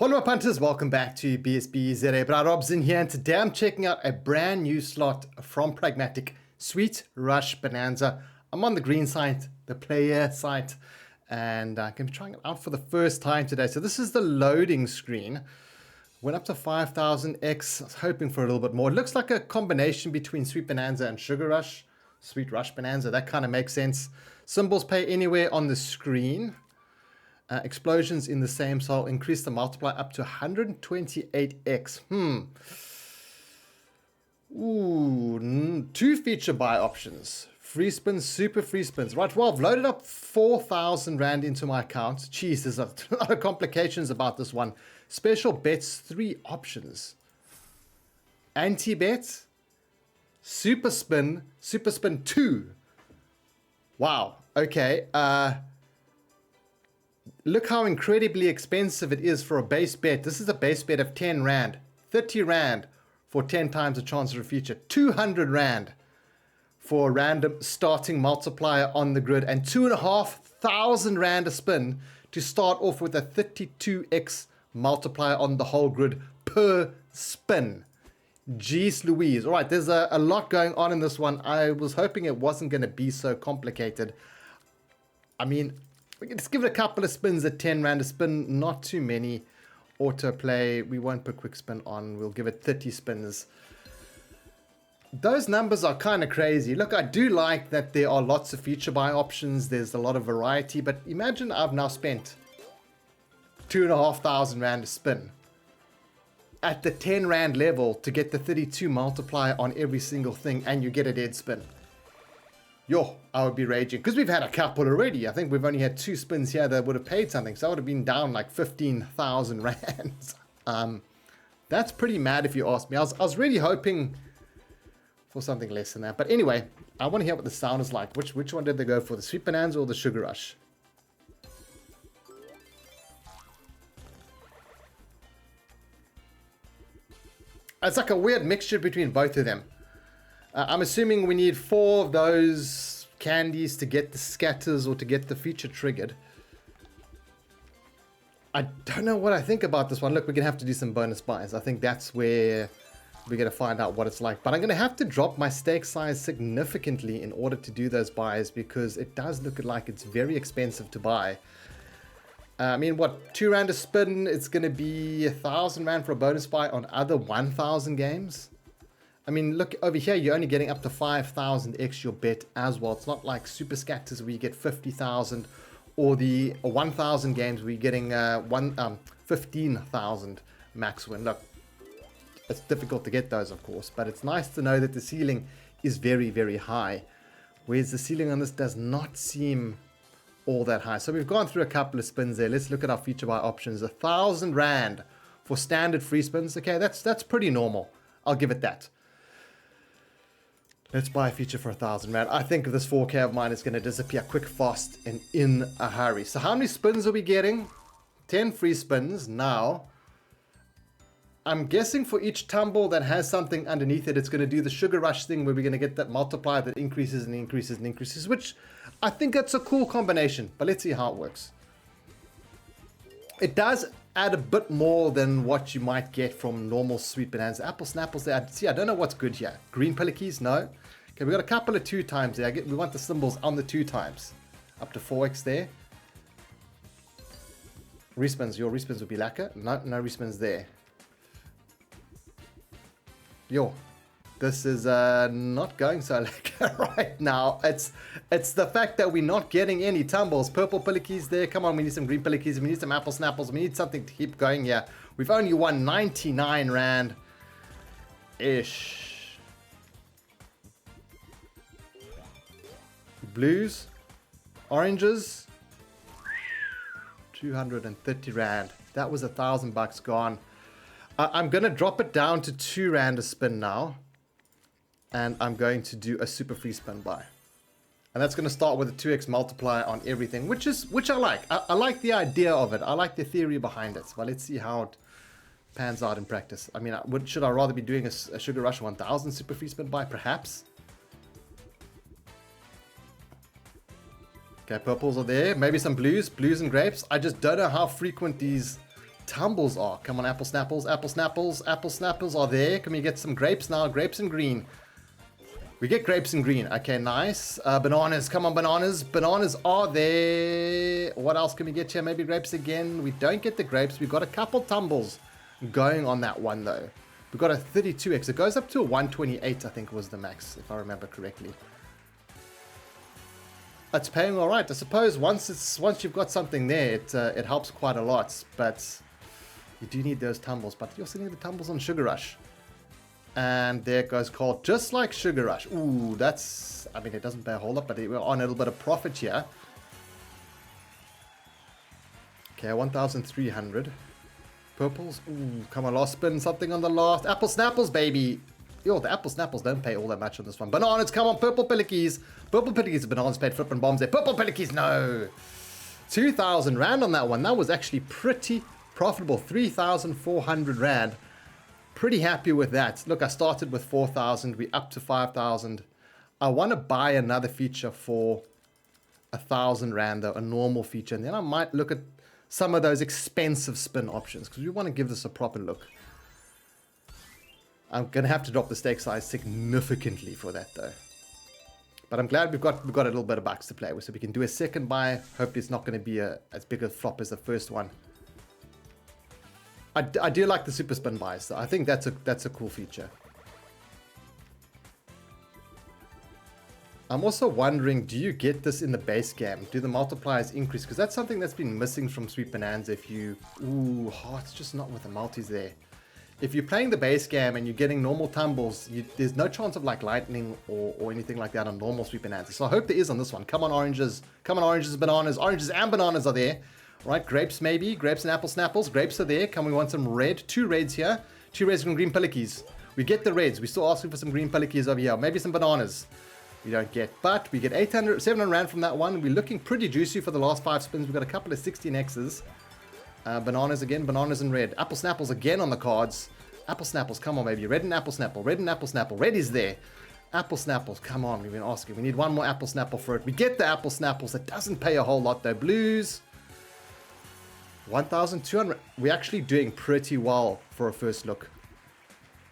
Hello my punters, welcome back to BSBZA I, Rob's in here, and today I'm checking out a brand new slot from Pragmatic, Sweet Rush Bonanza. I'm on the green site, the player site, and I'm going to be trying it out for the first time today. So this is the loading screen. Went up to 5,000x, I was hoping for a little bit more. It looks like a combination between Sweet Bonanza and Sugar Rush. Sweet Rush Bonanza, that kind of makes sense. Symbols pay anywhere on the screen. Explosions in the same cell increase the multiplier up to 128x. Ooh, two feature buy options. Free spins, super free spins. Right, well, I've loaded up 4,000 Rand into my account. Jeez, there's a lot of complications about this one. Special bets, 3 options. Anti-bet, super spin 2. Wow, okay. Look how incredibly expensive it is for a base bet. This is a base bet of 10 Rand. 30 Rand for 10 times the chance of a feature. 200 Rand for a random starting multiplier on the grid. And 2,500 Rand a spin to start off with a 32x multiplier on the whole grid per spin. Jeez Louise. All right, there's a lot going on in this one. I was hoping it wasn't going to be so complicated. I mean, we can just give it a couple of spins at 10 Rand a spin, not too many. Autoplay, we won't put quick spin on, we'll give it 30 spins. Those numbers are kind of crazy. Look, I do like that there are lots of feature buy options, there's a lot of variety, but imagine I've now spent 2,500 Rand a spin at the 10 Rand level to get the 32 multiplier on every single thing, and you get a dead spin. Yo, I would be raging, because we've had a couple already. I think we've only had 2 spins here that would have paid something, so I would have been down like 15,000 Rand. That's pretty mad if you ask me. I was really hoping for something less than that. But anyway, I want to hear what the sound is like. Which one did they go for, the Sweet Bonanza or the Sugar Rush? It's like a weird mixture between both of them. I'm assuming we need 4 of those candies to get the scatters or to get the feature triggered. I don't know what I think about this one. Look, we're going to have to do some bonus buys. I think that's where we're going to find out what it's like. But I'm going to have to drop my stake size significantly in order to do those buys, because it does look like it's very expensive to buy. I mean, what, 2 Rand a spin, it's going to be 1,000 Rand for a bonus buy on other 1,000 games. I mean, look, over here, you're only getting up to 5,000x your bet as well. It's not like super scatters where you get 50,000, or the 1,000 games where you're getting 15,000 max win. Look, it's difficult to get those, of course, but it's nice to know that the ceiling is very, very high, whereas the ceiling on this does not seem all that high. So we've gone through a couple of spins there. Let's look at our feature buy options. 1,000 Rand for standard free spins. Okay, that's pretty normal. I'll give it that. Let's buy a feature for 1,000 Rand. I think this 4K of mine is going to disappear quick, fast, and in a hurry. So how many spins are we getting? 10 free spins. Now, I'm guessing for each tumble that has something underneath it, it's going to do the Sugar Rush thing where we're going to get that multiplier that increases and increases and increases, which I think that's a cool combination. But let's see how it works. It does add a bit more than what you might get from normal Sweet Bonanza. Apple Snapples there. See, I don't know what's good here. Green Pillikies? No. Okay, we got a couple of 2 times there. We want the symbols on the 2 times. Up to 4x there. Respins. Your respins would be lacquer. No respins there. Yo, this is not going so lacquer right now. It's the fact that we're not getting any tumbles. Purple Pillikies there. Come on, we need some green Pillikies. We need some Apple Snapples. We need something to keep going here. We've only won 99 Rand-ish. Blues, oranges, 230 Rand. That was 1,000 bucks gone. I'm going to drop it down to 2 Rand a spin now. And I'm going to do a super free spin buy. And that's going to start with a 2x multiplier on everything, which I like. I like the idea of it. I like the theory behind it. Well, let's see how it pans out in practice. I mean, should I rather be doing a Sugar Rush 1,000 super free spin buy? Perhaps. Okay, purples are there. Maybe some blues and grapes. I just don't know how frequent these tumbles are. Come on, apple snapples, apple snapples, apple snapples are there. Can we get some grapes now? Grapes and green. We get grapes and green. Okay, nice. Bananas. Come on, bananas. Bananas are there. What else can we get here? Maybe grapes again. We don't get the grapes. We've got a couple tumbles going on that one, though. We've got a 32x. It goes up to a 128, I think was the max, if I remember correctly. It's paying all right. I suppose once you've got something there, it helps quite a lot. But you do need those tumbles. But you also need the tumbles on Sugar Rush. And there goes Cold, just like Sugar Rush. Ooh, that's... I mean, it doesn't pay a whole lot, but we're on a little bit of profit here. Okay, 1,300. Purples. Ooh, come on, last spin. Something on the last. Apple Snapples, baby. Yo, the Apple Snapples don't pay all that much on this one. Bananas, come on. Purple Pillikies. Purple Pillikies. Bananas paid flipping bombs there. Purple Pillikies, no. 2,000 Rand on that one. That was actually pretty profitable. 3,400 Rand. Pretty happy with that. Look, I started with 4,000. We're up to 5,000. I want to buy another feature for 1,000 Rand, though, a normal feature. And then I might look at some of those expensive spin options because we want to give this a proper look. I'm going to have to drop the stake size significantly for that, though. But I'm glad we've got a little bit of bucks to play with, so we can do a second buy. Hopefully it's not going to be as big a flop as the first one. I do like the super spin buys, though. I think that's a cool feature. I'm also wondering, do you get this in the base game? Do the multipliers increase? Because that's something that's been missing from Sweet Bonanza. If you... Ooh, it's just not with the multis there. If you're playing the base game and you're getting normal tumbles, there's no chance of like lightning or anything like that on normal Sweet Bonanza. So I hope there is on this one. Come on, oranges. Come on, oranges, bananas. Oranges and bananas are there. Right, grapes maybe. Grapes and apple snapples. Grapes are there. Come, we want some red. 2 reds here. 2 reds and green pillikies. We get the reds. We're still asking for some green pillikies over here. Maybe some bananas. We don't get. But we get 700 Rand from that one. We're looking pretty juicy for the last 5 spins. We've got a couple of 16Xs. Bananas again. Bananas and red. Apple snapples again on the cards. Apple snapples. Come on, baby. Red and apple snapple. Red and apple snapple. Red is there. Apple snapples. Come on. We've been asking. We need one more apple snapple for it. We get the apple snapples. It doesn't pay a whole lot though. Blues. 1,200. We're actually doing pretty well for a first look.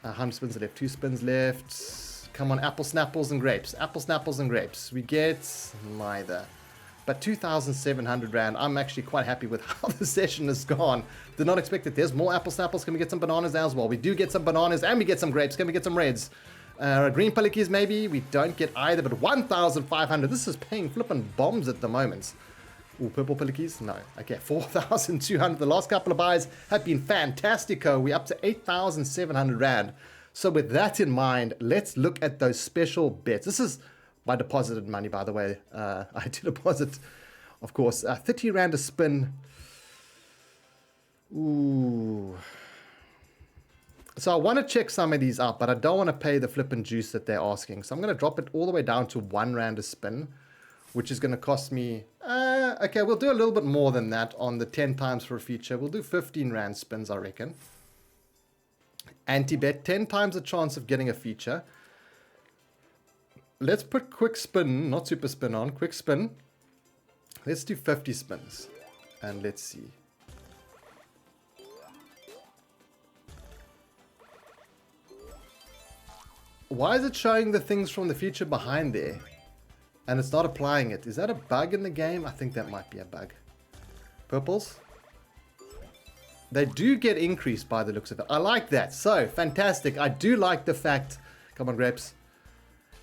100 spins left. 2 spins left. Come on, apple snapples and grapes. Apple snapples and grapes. We get neither. But 2,700 Rand. I'm actually quite happy with how the session has gone. Did not expect it. There's more apple snapples. Can we get some bananas as well? We do get some bananas and we get some grapes. Can we get some reds? Green pillikies maybe. We don't get either, but 1,500. This is paying flipping bombs at the moment. Ooh, purple pillikies? No. Okay, 4,200. The last couple of buys have been fantastico. We're up to 8,700 Rand. So with that in mind, let's look at those special bets. This is my deposited money, by the way. I did deposit, of course, 30 Rand a spin. Ooh. So I want to check some of these out, but I don't want to pay the flipping juice that they're asking. So I'm going to drop it all the way down to 1 Rand a spin, which is going to cost me... okay, we'll do a little bit more than that on the 10 times for a feature. We'll do 15 Rand spins, I reckon. Anti-bet, 10 times the chance of getting a feature. Let's put quick spin, not super spin on, quick spin. Let's do 50 spins. And let's see. Why is it showing the things from the feature behind there? And it's not applying it. Is that a bug in the game? I think that might be a bug. Purples. They do get increased by the looks of it. I like that. So, fantastic. I do like the fact, come on grapes,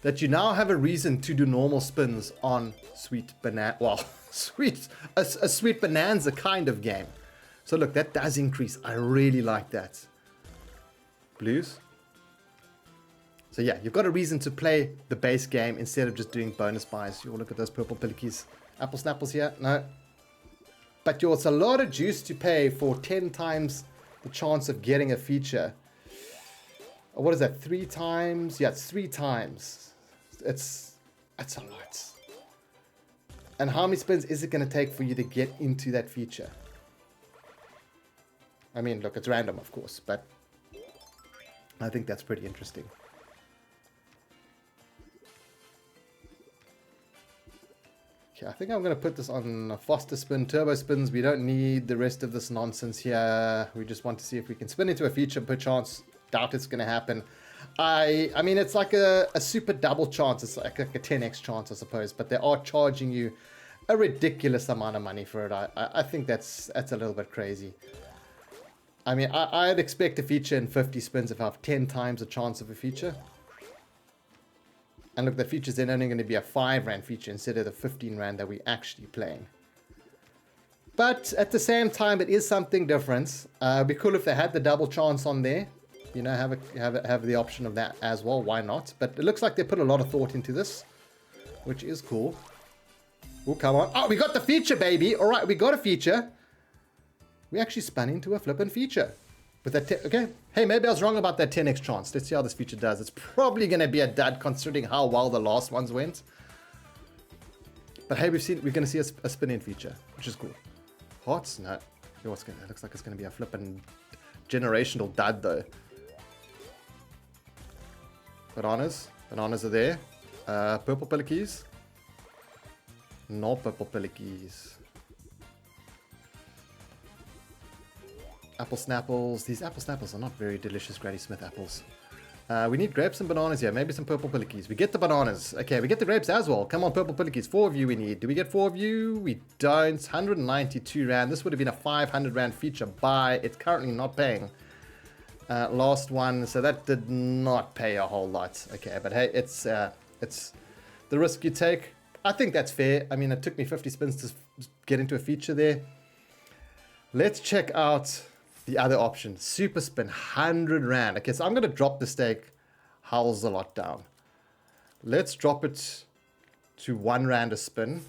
that you now have a reason to do normal spins on Sweet Bonanza. Well, a Sweet Bonanza kind of game. So look, that does increase. I really like that. Blues. So yeah, you've got a reason to play the base game instead of just doing bonus buys. You'll look at those purple pillikies. Apple snapples here? No. But it's a lot of juice to pay for 10 times the chance of getting a feature. What is that? 3 times? Yeah, it's 3 times. That's a lot. And how many spins is it going to take for you to get into that feature? I mean, look, it's random, of course, but I think that's pretty interesting. Okay, I think I'm going to put this on a faster spin, turbo spins. We don't need the rest of this nonsense here. We just want to see if we can spin into a feature per chance. Doubt it's going to happen. I mean, it's like a super double chance. It's like a 10x chance, I suppose. But they are charging you a ridiculous amount of money for it. I think that's a little bit crazy. I mean, I'd expect a feature in 50 spins if I have 10 times the chance of a feature. And look, the feature's then only going to be a 5 rand feature instead of the 15 rand that we're actually playing. But at the same time, it is something different. It'd be cool if they had the double chance on there. You know, have the option of that as well. Why not? But it looks like they put a lot of thought into this, which is cool. Oh, come on. Oh, we got the feature, baby. All right, we got a feature. We actually spun into a flippin' feature. With that, okay. Hey, maybe I was wrong about that 10x chance. Let's see how this feature does. It's probably going to be a dud considering how well the last ones went. But hey, we're going to see a spin-in feature, which is cool. Hearts? No. Yo, it looks like it's going to be a flippin' generational dud, though. Bananas. Bananas are there. Purple pillikies. No purple pillikies. Apple snapples. These apple snapples are not very delicious Granny Smith apples. We need grapes and bananas here. Maybe some purple pillikies. We get the bananas. Okay, we get the grapes as well. Come on, purple pillikies. 4 of you we need. Do we get 4 of you? We don't. 192 rand. This would have been a 500 rand feature buy. It's currently not paying. Last one. So that did not pay a whole lot. Okay, but hey, it's the risk you take. I think that's fair. I mean, it took me 50 spins to get into a feature there. Let's check out the other option. Super spin, 100 rand. Okay, so I'm going to drop the stake. Howls a lot down. Let's drop it to 1 rand a spin.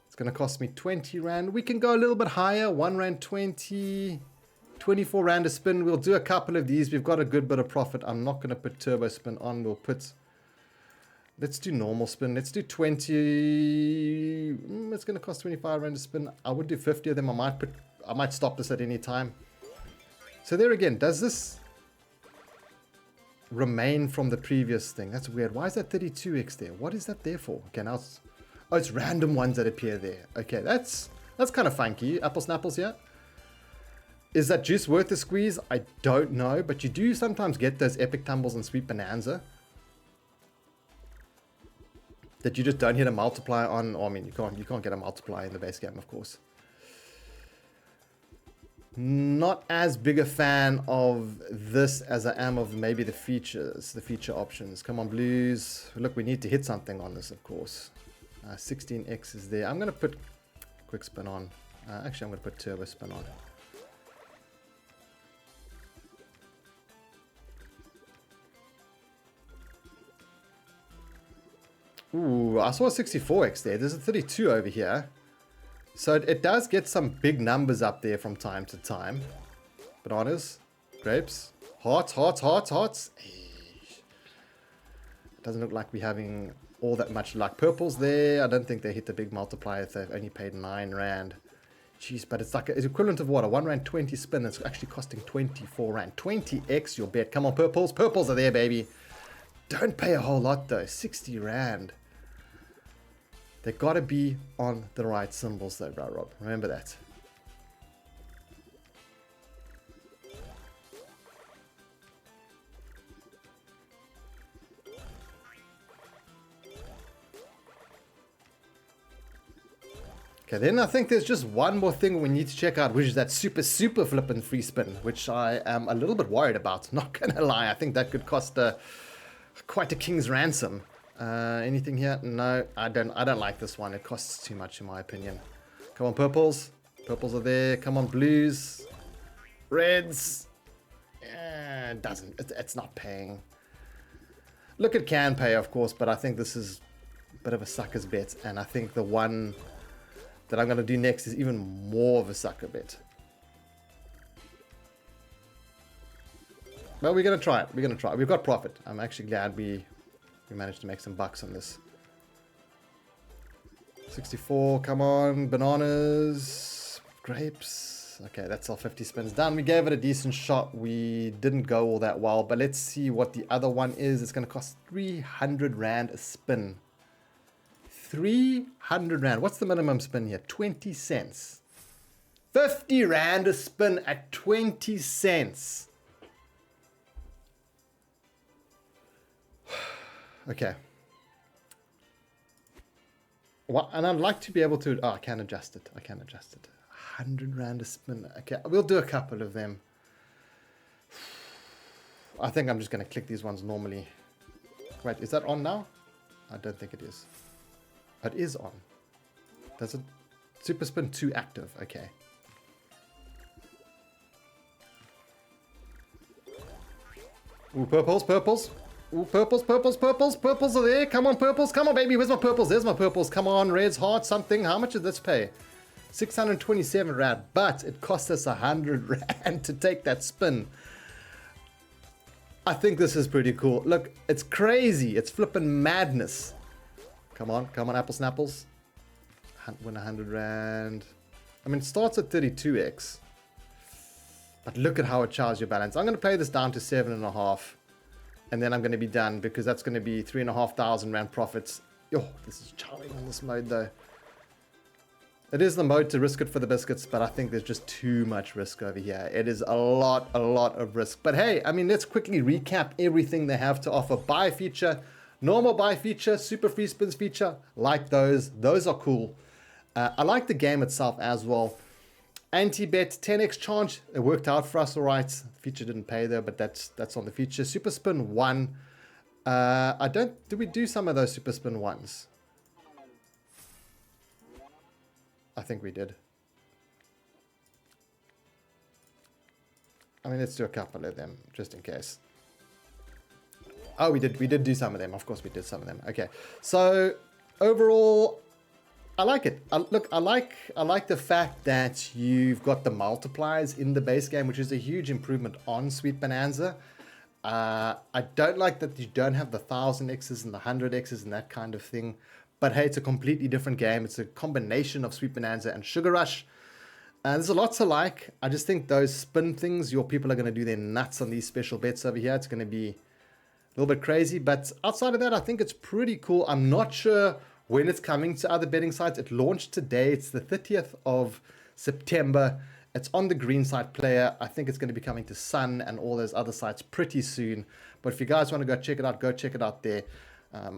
It's going to cost me 20 rand. We can go a little bit higher. 1 rand 20, 24 rand a spin. We'll do a couple of these. We've got a good bit of profit. I'm not going to put turbo spin on. We'll put... Let's do normal spin. Let's do 20. It's going to cost 25 rand a spin. I would do 50 of them. I might stop this at any time. So there again, does this remain from the previous thing? That's weird. Why is that 32x there? What is that there for? Okay, now it's... Oh, it's random ones that appear there. Okay, that's kind of funky. Apple snapples here. Is that juice worth the squeeze? I don't know, but you do sometimes get those epic tumbles in Sweet Bonanza that you just don't hit a multiplier on. Or, I mean, you can't get a multiplier in the base game, of course. Not as big a fan of this as I am of maybe the features, the feature options. Come on, blues. Look, we need to hit something on this, of course. 16x is there. I'm going to put quick spin on. Actually, I'm going to put turbo spin on. Ooh, I saw a 64x there. There's a 32 over here. So it does get some big numbers up there from time to time. Bananas, grapes, hearts, hearts, hearts, hearts. It doesn't look like we're having all that much luck. Purples there. I don't think they hit the big multiplier if they've only paid 9 rand. Jeez, but it's like it's equivalent of what? A 1 rand 20 spin that's actually costing 24 rand. 20x your bet. Come on, purples. Purples are there, baby. Don't pay a whole lot though. 60 rand. They gotta be on the right symbols though, bro, Rob. Remember that. Okay, then I think there's just one more thing we need to check out, which is that super flippin' free spin, which I am a little bit worried about. Not gonna lie, I think that could cost quite a king's ransom. Anything here? No, I don't like this one. It costs too much in my opinion. Come on, purples. Purples are there. Come on, blues. Reds. It doesn't. It's not paying. Look, it can pay, of course, but I think this is a bit of a sucker's bet, and I think the one that I'm going to do next is even more of a sucker bet. Well, we're going to try it. We're going to try it. We've got profit. I'm actually glad we managed to make some bucks on this. 64, come on, bananas, grapes. Okay, that's all 50 spins done. We gave it a decent shot. We didn't go all that well, but let's see what the other one is. It's going to cost 300 rand a spin. 300 Rand. What's the minimum spin here? 20 cents. 50 Rand a spin at 20 cents. Okay. Well, and I'd like to be able to... Oh, I can adjust it. I can adjust it. 100 Rand a spin. Okay, we'll do a couple of them. I think I'm just going to click these ones normally. Wait, is that on now? I don't think it is. It is on. Does it? Super spin 2 active. Okay. Ooh, purples, purples. Ooh, purples, purples, purples. Purples are there. Come on, purples. Come on, baby. Where's my purples? There's my purples. Come on, reds, hearts, something. How much did this pay? 627 Rand. But it cost us 100 Rand to take that spin. I think this is pretty cool. Look, it's crazy. It's flipping madness. Come on, apples and apples. Win 100 Rand. I mean, it starts at 32x. But look at how it charges your balance. I'm going to play this down to 7.5. And then I'm going to be done because that's going to be 3,500 Rand profits. Yo, this is charming on this mode though. It is the mode to risk it for the biscuits, but I think there's just too much risk over here. It is a lot of risk. But hey, I mean, let's quickly recap everything they have to offer. Buy feature, normal buy feature, super free spins feature, like those. Those are cool. I like the game itself as well. Anti-bet, 10x charge, it worked out for us all right. The feature didn't pay though, but that's on the feature. Super spin 1. Did we do some of those super spin 1s? I think we did. I mean, let's do a couple of them, just in case. Oh, we did do some of them. Of course, we did some of them. Okay, so overall, I like it. Look, I like the fact that you've got the multipliers in the base game, which is a huge improvement on Sweet Bonanza. I don't like that you don't have the 1000x's and the 100x's and that kind of thing. But hey, it's a completely different game. It's a combination of Sweet Bonanza and Sugar Rush. There's a lot to like. I just think those spin things, your people are going to do their nuts on these special bets over here. It's going to be a little bit crazy. But outside of that, I think it's pretty cool. I'm not sure when it's coming to other betting sites. It launched today. It's the 30th of September. It's on the green side player. I think it's going to be coming to Sun and all those other sites pretty soon. But if you guys want to go check it out there.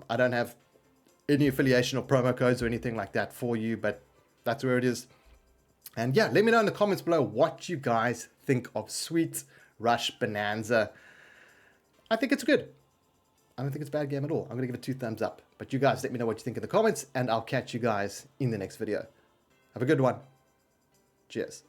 I don't have any affiliation or promo codes or anything like that for you, but that's where it is. And yeah, let me know in the comments below what you guys think of Sweet Rush Bonanza. I think it's good. I don't think it's a bad game at all. I'm going to give it 2 thumbs up. But you guys let me know what you think in the comments, and I'll catch you guys in the next video. Have a good one. Cheers.